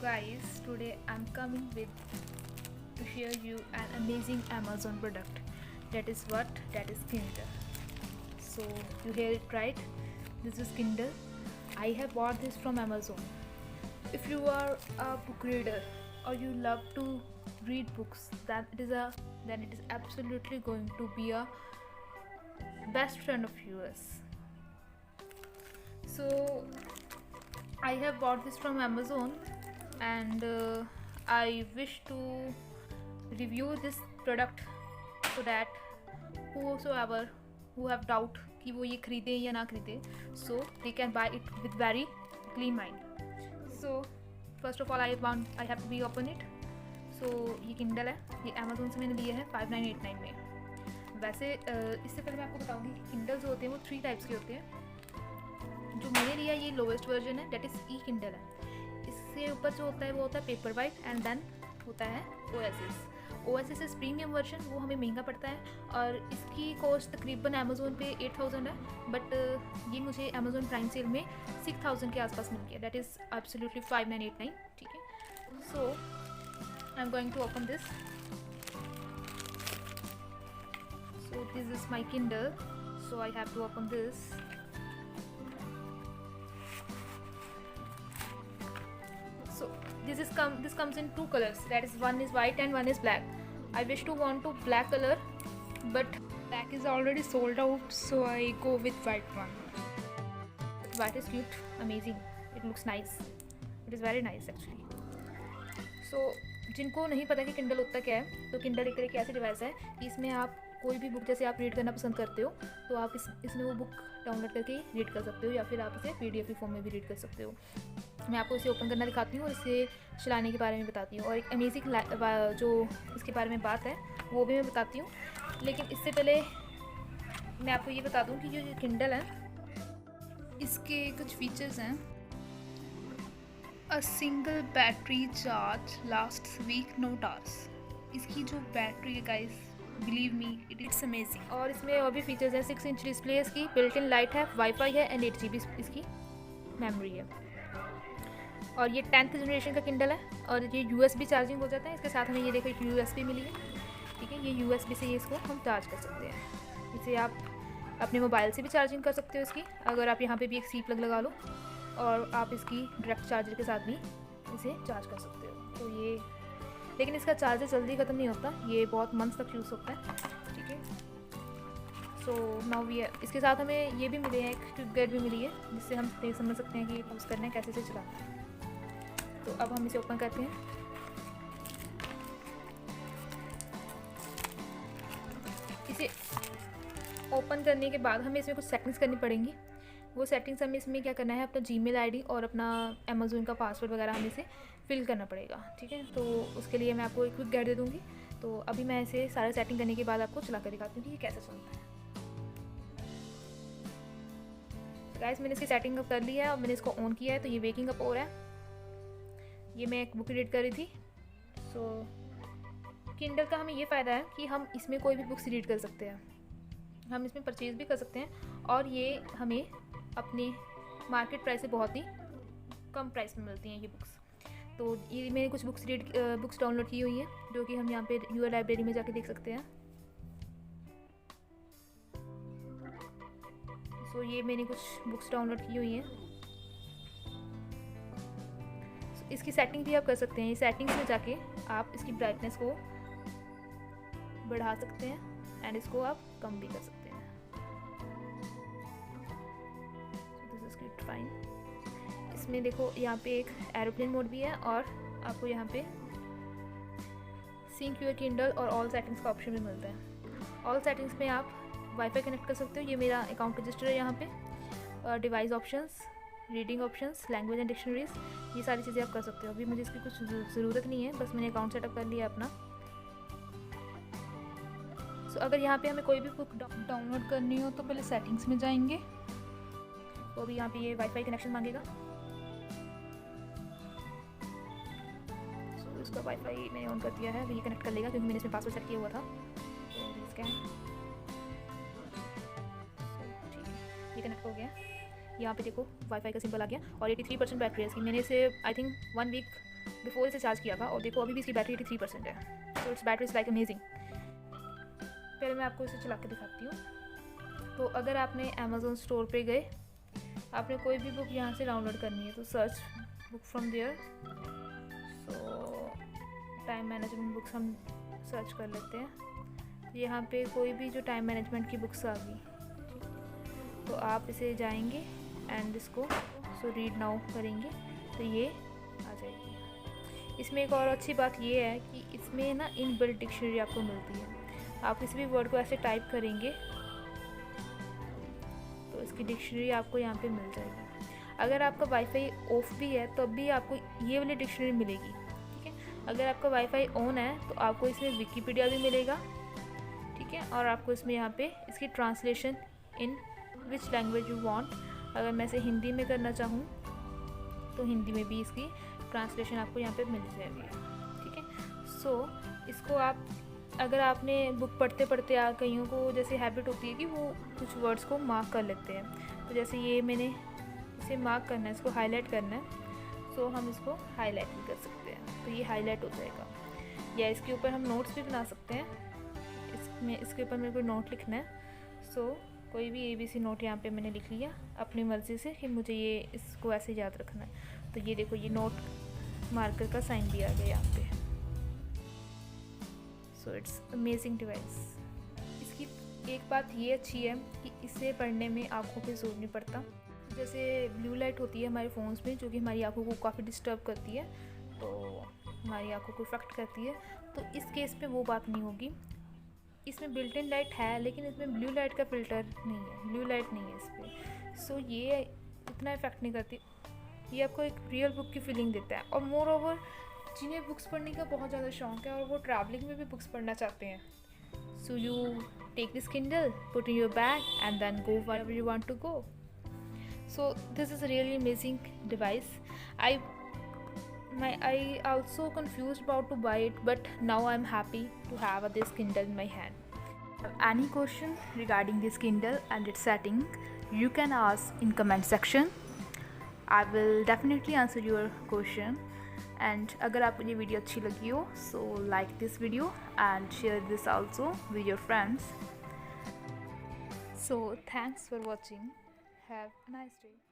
guys, today I'm coming with to share you an amazing Amazon product. That is what? That is Kindle. So you hear it right. This is Kindle. I have bought this from Amazon. If you are a book reader or you love to read books, then it is absolutely going to be a best friend of yours. So I have bought this from Amazon and I wish to review this product so that whosoever who have doubt कि वो ये खरीदे या ना खरीदे, so they can buy it with very clean mind. So first of all I have to be open it. So ये Kindle है, ये Amazon से मैंने लिया है 5989 में. वैसे इससे पहले मैं आपको बताऊंगी कि Kindle जो होते हैं वो 3 टाइप्स के होते हैं. जो मैंने लिया ये लोवेस्ट वर्जन है, डेट इज़ ई किंडल है. इससे ऊपर जो होता है वो होता है पेपर वाइट एंड देन होता है ओएसएस इस प्रीमियम वर्जन, वो हमें महंगा पड़ता है और इसकी कॉस्ट तकरीबन अमेज़ोन पे 8000 है, बट ये मुझे अमेज़ोन प्राइम सेल में 6000 के आसपास मिल गया. Date is absolutely 5989. ठीक है. So I am going to open this. So this is my Kindle. So I have to open this. So this comes in 2 colors, that is one is white and one is black. I wish to want to black color, but black is already sold out, so I go with white one. White is cute, amazing, it looks nice, it is very nice actually. So जिनको नहीं पता कि Kindle होता क्या है, तो Kindle एक तरह की ऐसी डिवाइस है कि इसमें आप कोई भी बुक जैसे आप रीड करना पसंद करते हो तो आप इसमें वो बुक डाउनलोड करके रीड कर सकते हो या फिर आप इसे पीडीएफ फॉर्म में भी रीड कर सकते हो. मैं आपको इसे ओपन करना दिखाती हूँ और इसे चलाने के बारे में बताती हूँ और एक अमेजिंग जो इसके बारे में बात है वो भी मैं बताती हूँ. लेकिन इससे पहले मैं आपको ये बता दूँ कि जो किंडल है इसके कुछ फीचर्स हैं. A single battery charge last week not hours. इसकी जो बैटरी है guys, believe me it's amazing. और इसमें और भी फीचर्स हैं. 6 इंच डिस्प्ले इसकी, बिल्ट इन लाइट है, वाईफाई है एंड 8 GB इसकी मेमोरी है. और ये 10th जनरेशन का किंडल है और ये USB चार्जिंग हो जाता है. इसके साथ हमें ये देखो एक USB मिली है. ठीक है, ये USB से ये इसको हम चार्ज कर सकते हैं. इसे आप अपने मोबाइल से भी चार्जिंग कर सकते हो इसकी. अगर आप यहाँ पे भी एक सी प्लग लगा लो और आप इसकी डायरेक्ट चार्जर के साथ भी इसे चार्ज कर सकते हो. तो ये लेकिन इसका चार्जर जल्दी ख़त्म नहीं होता, ये बहुत मंथ्स तक यूज़ होता है. ठीक है. सो नाउ ये इसके साथ हमें ये भी मिले हैं, एक क्विक गाइड भी मिली है जिससे हम समझ सकते हैं कि यूज़ करना है, कैसे से चलाना है. तो अब हम इसे ओपन करते हैं. इसे ओपन करने के बाद हमें इसमें कुछ सेटिंग्स करनी पड़ेंगी. वो सेटिंग्स हमें इसमें क्या करना है, अपना जीमेल आईडी और अपना अमेज़ोन का पासवर्ड वगैरह हमें इसे फिल करना पड़ेगा. ठीक है. तो उसके लिए मैं आपको एक क्विक गाइड दे दूँगी. तो अभी मैं इसे सारे सेटिंग करने के बाद आपको चला कर दिखाती हूँ कि ये कैसे चलता है. गाइस, मैंने इसकी सेटिंग अप कर ली है और मैंने इसको ऑन किया है. तो ये वेकिंग अप हो रहा है. ये मैं एक बुक रीड कर रही थी. सो किंडल का हमें ये फ़ायदा है कि हम इसमें कोई भी बुक्स रीड कर सकते हैं, हम इसमें परचेज़ भी कर सकते हैं और ये हमें अपने मार्केट प्राइस से बहुत ही कम प्राइस में मिलती हैं ये बुक्स. तो ये मैंने कुछ बुक्स डाउनलोड की हुई हैं जो कि हम यहाँ पे यूर लाइब्रेरी में जाके देख सकते हैं. सो ये मैंने कुछ बुक्स डाउनलोड की हुई हैं. इसकी सेटिंग भी आप कर सकते हैं. सेटिंग्स में जाके आप इसकी ब्राइटनेस को बढ़ा सकते हैं एंड इसको आप कम भी कर सकते हैं. This is good, fine. इसमें देखो यहाँ पे एक एरोप्लेन मोड भी है और आपको यहाँ पे सिंक योर किंडल और ऑल सेटिंग्स का ऑप्शन भी मिलता है. ऑल सेटिंग्स में आप वाईफाई कनेक्ट कर सकते हो. ये मेरा अकाउंट रजिस्टर है यहाँ पे. Device options, reading options, language and dictionaries, ये सारी चीज़ें आप कर सकते हो. अभी मुझे इसकी कुछ ज़रूरत नहीं है, बस मैंने अकाउंट सेटअप कर लिया अपना. सो अगर यहाँ पे हमें कोई भी बुक डाउनलोड करनी हो तो पहले सेटिंग्स में जाएंगे. तो अभी यहाँ पे ये वाईफाई कनेक्शन मांगेगा. सो इसका वाईफाई मैंने ऑन कर दिया है. अभी ये कनेक्ट कर लेगा क्योंकि मैंने इसमें पासवर्ड सेट किया हुआ था. तो स्कैन, ठीक है, ये कनेक्ट हो गया. यहाँ पे देखो वाईफाई का सिंबल आ गया और 83% बैटरी है इसकी. मैंने इसे आई थिंक 1 वीक बिफोर इसे चार्ज किया था और देखो अभी भी इसकी बैटरी 83% है। So it's battery is like amazing. पहले मैं आपको इसे चला के दिखाती हूँ। तो अगर आपने अमेज़ोन स्टोर पे गए, आपने कोई भी बुक यहाँ से डाउनलोड करनी है तो search book from there. So time management books हम सर्च कर लेते हैं। यहाँ पे कोई भी जो टाइम मैनेजमेंट की बुक्स आ गई, तो आप इसे जाएंगे एंड इसको रीड नाउ करेंगे तो ये आ जाएगी। इसमें एक और अच्छी बात ये है कि इसमें ना इनबिल्ट डिक्शनरी आपको मिलती है। आप किसी भी वर्ड को ऐसे टाइप करेंगे तो इसकी डिक्शनरी आपको यहाँ पे मिल जाएगी। अगर आपका वाईफाई ऑफ भी है तब भी आपको ये वाली डिक्शनरी मिलेगी, ठीक है। अगर आपका वाईफाई ऑन है तो आपको इसमें विकीपीडिया भी मिलेगा, ठीक है। और आपको इसमें यहाँ पे इसकी translation in which language you want, अगर मैं इसे हिंदी में करना चाहूँ तो हिंदी में भी इसकी ट्रांसलेशन आपको यहाँ पे मिल जाएगी, ठीक है। सो इसको आप, अगर आपने बुक पढ़ते पढ़ते कईयों को जैसे हैबिट होती है कि वो कुछ वर्ड्स को मार्क कर लेते हैं, तो जैसे ये मैंने इसे मार्क करना है, इसको हाईलाइट करना है, सो हम इसको हाईलाइट भी कर सकते हैं तो ये हाईलाइट हो जाएगा। या इसके ऊपर हम नोट्स भी बना सकते हैं। इसके ऊपर मेरे को नोट लिखना है, सो कोई भी ABC नोट यहाँ पे मैंने लिख लिया अपनी मर्ज़ी से कि मुझे ये इसको ऐसे याद रखना है। तो ये देखो ये नोट मार्कर का साइन भी आ गया यहाँ पे। So it's amazing device. इसकी एक बात ये अच्छी है कि इसे पढ़ने में आँखों पे जोर नहीं पड़ता। जैसे ब्लू लाइट होती है हमारे फ़ोन्स में जो कि हमारी आँखों को काफ़ी डिस्टर्ब करती है, तो हमारी आँखों को इफेक्ट करती है, तो इस केस पे वो बात नहीं होगी। इसमें बिल्ट इन लाइट है लेकिन इसमें ब्लू लाइट का फ़िल्टर नहीं है, ब्लू लाइट नहीं है इस पर। सो ये इतना इफेक्ट नहीं करती। ये आपको एक रियल बुक की फीलिंग देता है। और मोर ओवर जिन्हें बुक्स पढ़ने का बहुत ज़्यादा शौक है और वो ट्रैवलिंग में भी बुक्स पढ़ना चाहते हैं, so you take this Kindle, put in your bag and then go wherever you want to go. So this is a really amazing device. I also confused about to buy it, but now I'm happy to have this Kindle in my hand. Any question regarding this Kindle and its setting, you can ask in comment section. I will definitely answer your question. And अगर आपको ये video अच्छी लगी हो, so like this video and share this also with your friends. So thanks for watching. Have a nice day.